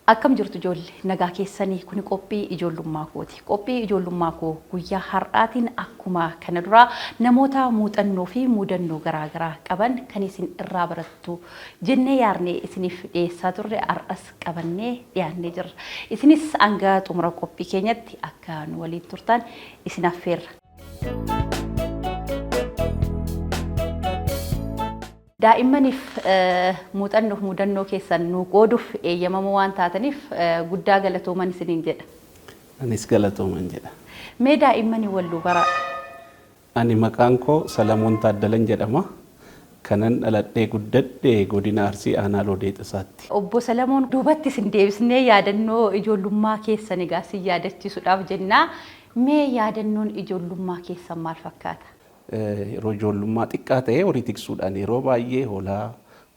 Akkam jirtu ijoollee nagaa keessanii kuni qophii ijoollummaa kooti. Qophii ijoollummaa koo guyyaa har'aatiin akkuma kana dura namoota muuxannoo fi mudannoo garaagaraa qaban kan isin irraa barattu jennee yaarnee isiniif dhiyeessaa turre har'as qabannee dhiyaannee jirra. Isinis hanga xumura qophii keenyatti akka nu waliin turtan isin affeerra. Daa'immanif muuxannoo fi mudannoo keessan nu qooduuf eeyyamamoo waan taataniif guddaa galatooman isiniin jedha. Anis galatooman jedha. Mee daa'immanii walluu bara. Ani maqaan koo Salamoon Taaddalan jedhama. Kanan dhaladhee guddadhee godina Arsii Aanaa Loodee Xisaatti. Obbo Salamoon duubatti isin deebisnee yaadannoo ijoollummaa keessan egaa isin yaadachiisuudhaaf jennaa. Mee yaadannoon ijoollummaa keessan maal fakkaata? Yeroo ijoollummaa xiqqaa ta'ee horii tiksuudhaan yeroo baay'ee hoolaa,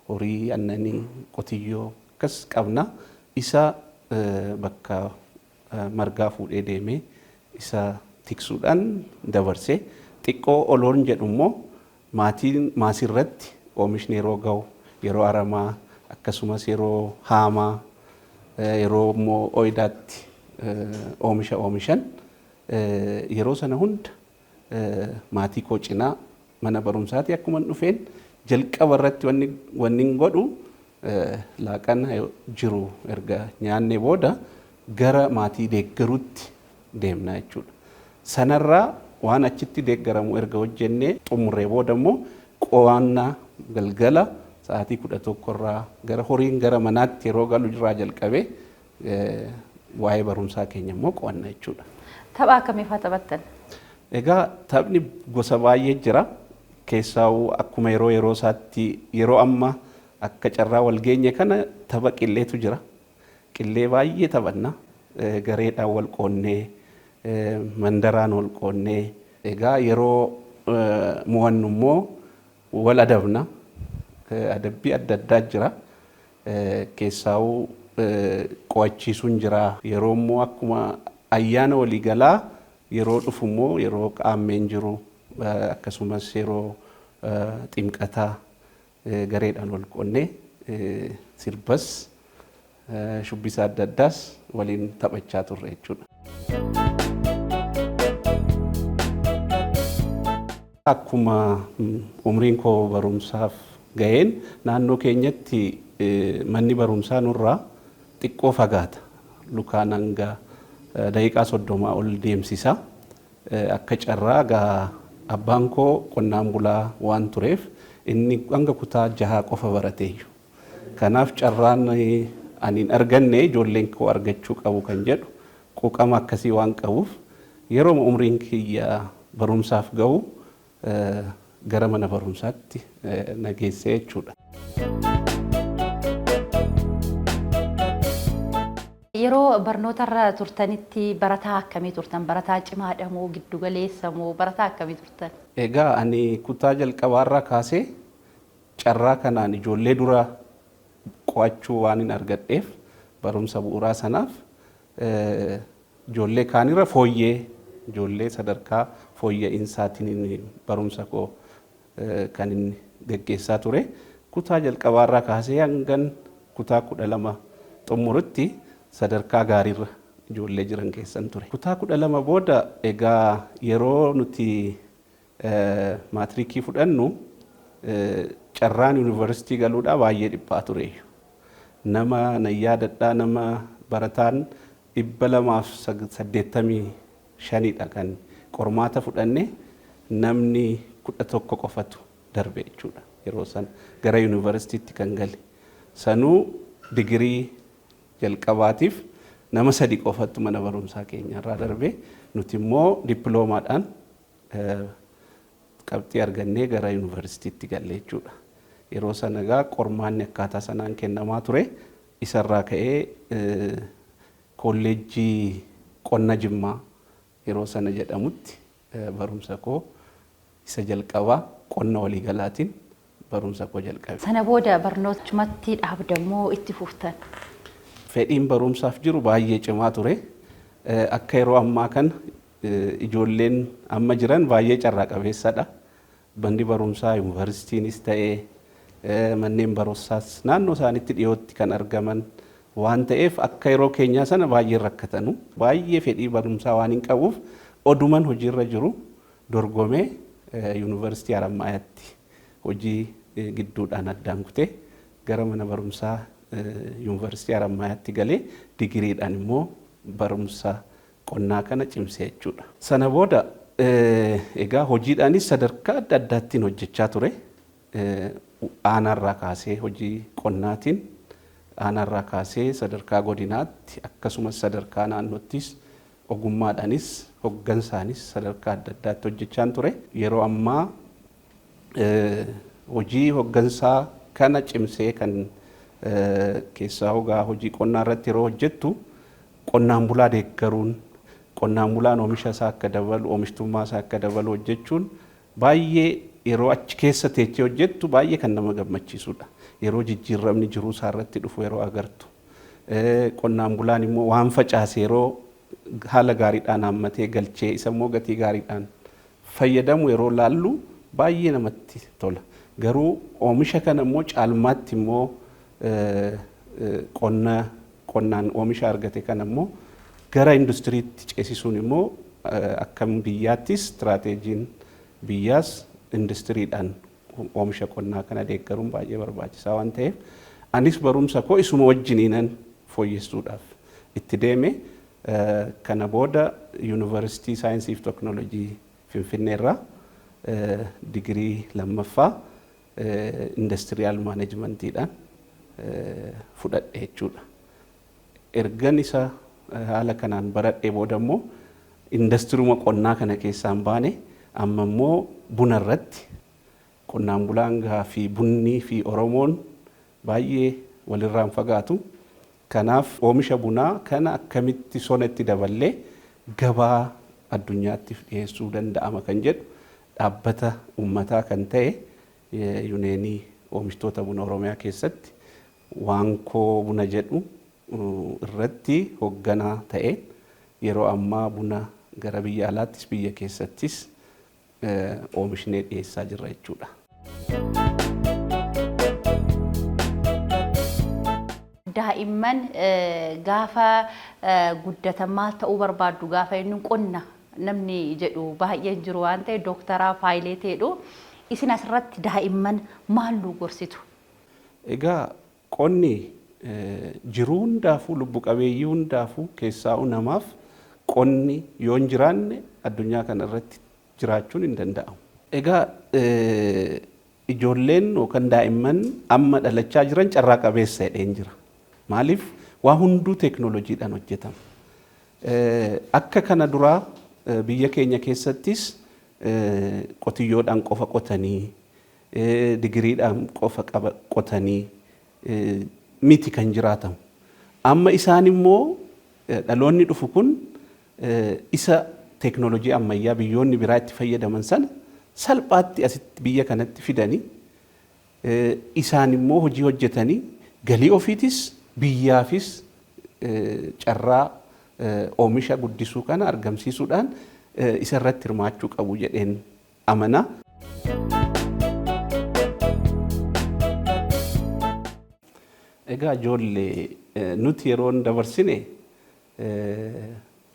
horii aannanii, qotiyyoo akkas qabna. Isa bakka margaa fuudhee deemee isa tiksuudhaan dabarsee xiqqoo oloon jedhu immoo maatiin maasirratti oomishni yeroo ga'u yeroo aramaa akkasumas yeroo haamaa yeroo immoo oyidaatti oomishan yeroo sana hunda maatii koo cinaa mana barumsaati akkuma dhufeen jalqaba irratti wanni godhu laaqana jiru erga nyaannee booda gara maatii deeggaruutti deemna jechuudha. Sanarraa waan achitti deeggaramu erga hojjennee xumurree booda immoo qo'annaa galgala sa'aatii 11 irraa gara horiin gara manaatti yeroo galu irraa jalqabee waa'ee barumsaa keenya immoo qo'anna jechuudha. Tapha akkamii fa'aa taphattan? Egaa taphni gosa baay'ee jira. Keessaa akkuma yeroo isaatti yeroo amma akka carraa wal geenye kana tapha qilleetu jira. Qillee baay'ee taphanna. Gareedhaan wal qoonnee mandaraan wal qoonnee egaa yeroo mo'annu immoo wal adabna. Adabbii adda addaa jira. Keessaa qo'achiisuun jira. Yeroo immoo akkuma ayyaana waliigalaa yeroo dhufu immoo yeroo qaammeen jiru akkasumas yeroo ximqataa gareedhaan wal qoonnee sirbas shubbisa adda addaas waliin taphachaa turre jechuudha. Akkuma umriin koo barumsaaf ga'een naannoo keenyatti manni barumsaa nurraa xiqqoo fagaata. Lukaan hanga daqiiqaa 30 ol deemsisa. Akka carraa gaa abbaan koo qonnaan bulaa waan tureef inni hanga kutaa 6 qofa barateeyyu. Kanaaf carraan ani hin arganne ijoolleen koo argachuu qabu kan jedhu quuqama akkasii waan qabuuf yeroo umriin kiyya barumsaaf ga'u gara mana barumsaatti na geessee jechuudha. Yeroo barnoota irra turtanitti barataa akkamii turtan? Barataa cimaadha moo giddu galeessa moo barataa akkamii turtan? Egaa ani kutaa jalqabaarraa kaasee carraa kanaan ijoollee dura qo'achuu waan hin argadheef barumsa bu'uuraa sanaaf ijoollee kaanirra fooyyee ijoollee sadarkaa fooyya'insaatti barumsa koo kan inni gaggeessaa ture. Kutaa jalqabaarraa kaasee hangan kutaa 12 xumurutti sadarkaa gaariirra ijoollee jiran keessan ture. Kutaa 12 booda egaa yeroo nuti maatirikii fudhannu carraan yuunivarsiitii galuudhaa baay'ee dhiphaa ture. Nama na yaadadhaa nama barataan 285dha kan qormaata fudhanne namni 11 qofatu darbe jechuudha. Yeroo san gara yuunivarsiitiitti kan gale. Sanuu digirii jalqabaatiif nama 3 qofatu mana barumsaa keenyarraa darbe. Nuti immoo dippiloomaadhaan qabxii argannee gara yuunivarsiitiitti galle jechuudha. Yeroo sana egaa qormaanni akkaataa sanaan kennamaa ture. Isarraa ka'ee kolleejjii qonna Jimmaa yeroo sana jedhamutti barumsa koo isa jalqabaa qonna waliigalaatiin barumsa koo jalqabe. Sana booda barnootachumatti dhaabdamoo itti fuftan? Fedhiin barumsaaf jiru baay'ee cimaa ture. Akka yeroo ammaa kana ijoolleen amma jiran baay'ee carraa qabeessadha. Manni barumsaa yuunivarsiitiinis ta'ee manneen barumsaas naannoo isaaniitti dhiyootti kan argaman waan ta'eef akka yeroo keenyaa sana baay'ee rakkatanu baay'ee fedhii barumsaa waan hin qabuuf oduman hojiirra jiru dorgomee yuunivarsiitii Harammayaatti hojii gidduudhaan addaan kutee gara mana barumsaa yuunivarsiitii Harammayaatti galee digiriidhaan immoo barumsa qonnaa kana cimsee jechuudha. Sana booda egaa hojiidhaanis sadarkaa adda addaattiin hojjechaa ture. Aanaarraa kaasee hojii qonnaatiin aanaarraa kaasee sadarkaa godinaatti akkasumas sadarkaa naannoottis ogummaadhaanis hoggansaanis sadarkaa adda addaatti hojjechaa ture. Yeroo ammaa hojii hoggansaa kana cimsee kan keessaa hogaa hojii qonnaa irratti yeroo hojjettu qonnaan bulaa deeggaruun qonnaan bulaan oomisha isaa akka dabalu oomishtummaa isaa akka dabalu hojjechuun baay'ee yeroo achi keessa teechee hojjettu baay'ee kan nama gammachiisudha. Yeroo jijjiiramni jiruu isaa irratti dhufu yeroo agartu. Qonnaan bulaan immoo waan facaase yeroo haala gaariidhaan hammatee galchee isa immoo gatii gaariidhaan fayyadamu yeroo laallu baay'ee namatti tola. Garuu oomisha kana immoo caalmaatti immoo qonnaan oomisha argate kana immoo gara industiriitti ceesisuun immoo akkam biyyaattis istiraateejiin biyyaas industiriidhaan oomisha qonnaa kana deeggaruun baay'ee barbaachisaa waan ta'eef anis barumsa koo isuma wajjiniinan fooyyessuudhaaf itti deeme. Kana booda yuunivarsiitii saayinsii fi teknoolojii Finfinneerraa digirii lammaffaa indastiriyaal maanejmentiidhaan fudhadhe jechuudha. Ergan isa haala kanaan baradhee booda immoo indastiriuma qonnaa kana keessaan baane amma immoo buna irratti qonnaan bulaan fi bunnii fi Oromoon baay'ee walirraan fagaatu. Kanaaf oomisha bunaa kana akkamitti sonatti daballee gabaa addunyaatti dhiyeessuu danda'ama kan jedhu dhaabbata uummataa kan ta'e Yuneenii oomishtoota buna Oromiyaa keessatti waankoo buna jedhu irratti hoogganaa ta'e yeroo ammaa buna gara biyya alaattis biyya keessattis oomishnee dhiyeessaa jirra jechuudha. Daa'imman gaafa guddatan maal ta'uu barbaaddu gaafa inni qonna namni jedhu baay'een jiru waan ta'e dooktaraa paayileeteedhu isin asirratti daa'imman maal nu gorsitu? Egaa qonni jiruu hundaafuu lubbu qabeeyyii hundaafuu keessaa'u namaaf qonni yoo hin jiraanne addunyaa kana irratti jiraachuun hin danda'amu. Egaa ijoolleen yookaan daa'imman amma dhalachaa jiran carraa qabeessa jedheen jira. Maaliif waa hunduu teeknooloojiidhaan hojjetama. Akka kana duraa biyya keenya keessattis qotiyyoodhaan qofa qotanii digiriidhaan qofa qotanii miti kan jiraatamu. Amma isaan immoo dhaloonni dhufu kun isa teeknooloojii ammayyaa biyyoonni biraa itti fayyadaman sana salphaatti asitti biyya kanatti fidanii isaan immoo hojii hojjetanii galii ofiitis biyyaafis carraa oomisha guddisuu kana argamsiisuudhaan isa irratti hirmaachuu qabu jedheen amana. Egaa ijoollee nuti yeroon dabarsine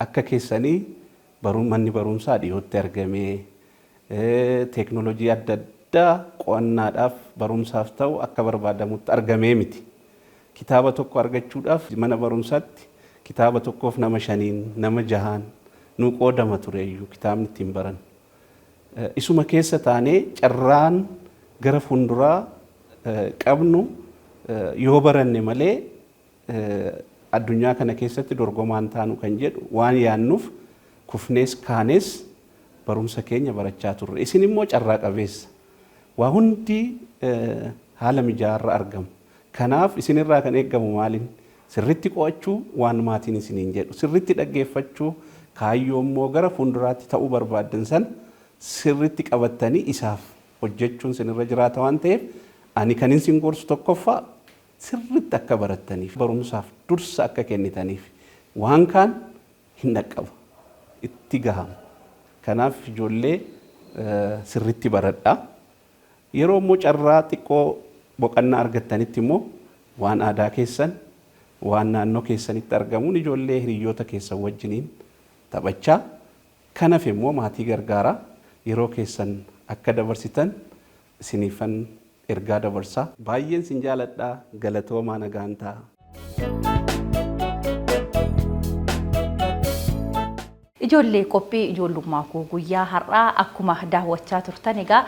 akka keessanii manni barumsaa dhiyootti argamee teeknooloojii adda addaa qo'annaadhaaf barumsaaf ta'u akka barbaadamutti argamee miti. Kitaaba tokko argachuudhaaf mana barumsaatti kitaaba tokkoof nama 5 nama 6 nu qoodama tureeyyuu kitaabni ittiin baran. Isuma keessa taanee carraan gara fuulduraa qabnu yoo baranne malee addunyaa kana keessatti dorgomaan taanu kan jedhu waan yaannuuf kufnees kaanees barumsa keenya barachaa turre. Isin immoo carraa qabeessa. Waa hundi haala mijaarra argamu. Kanaaf isinirraa kan eegamu maaliin sirriitti qo'achuu waan maatiin isiniin jedhu sirriitti dhaggeeffachuu kaayyoo immoo gara fuulduraatti ta'uu barbaaddan san sirriitti qabattanii isaaf hojjechuun sinirra jiraata waan ta'eef ani kan isin gorsu tokkoffaa sirriitti akka barattaniif barumsaaf dursa akka kennitaniif waan kaan hin dhaqqaba itti gahama. Kanaaf ijoollee sirriitti baradhaa. Yeroo immoo carraa xiqqoo boqonnaa argattanitti immoo waan aadaa keessan waan naannoo keessanitti argamuun ijoollee hiriyoota keessan wajjiniin taphachaa kanaaf immoo maatii gargaaraa yeroo keessan akka dabarsitan isiniifan ergaa dabarsaa baay'een sin jaaladhaa galatoomaa nagaan ta'a. Ijoollee qophii ijoollummaa koo guyyaa har'aa akkuma daawwachaa turtan egaa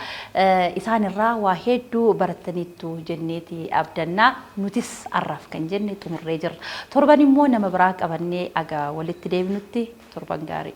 isaan irraa waa hedduu barattaniittu jenneeti abdannaa nutis arraaf kan jenne xumurree jirra. Torban immoo nama biraa qabannee aga walitti deebinutti torban gaarii.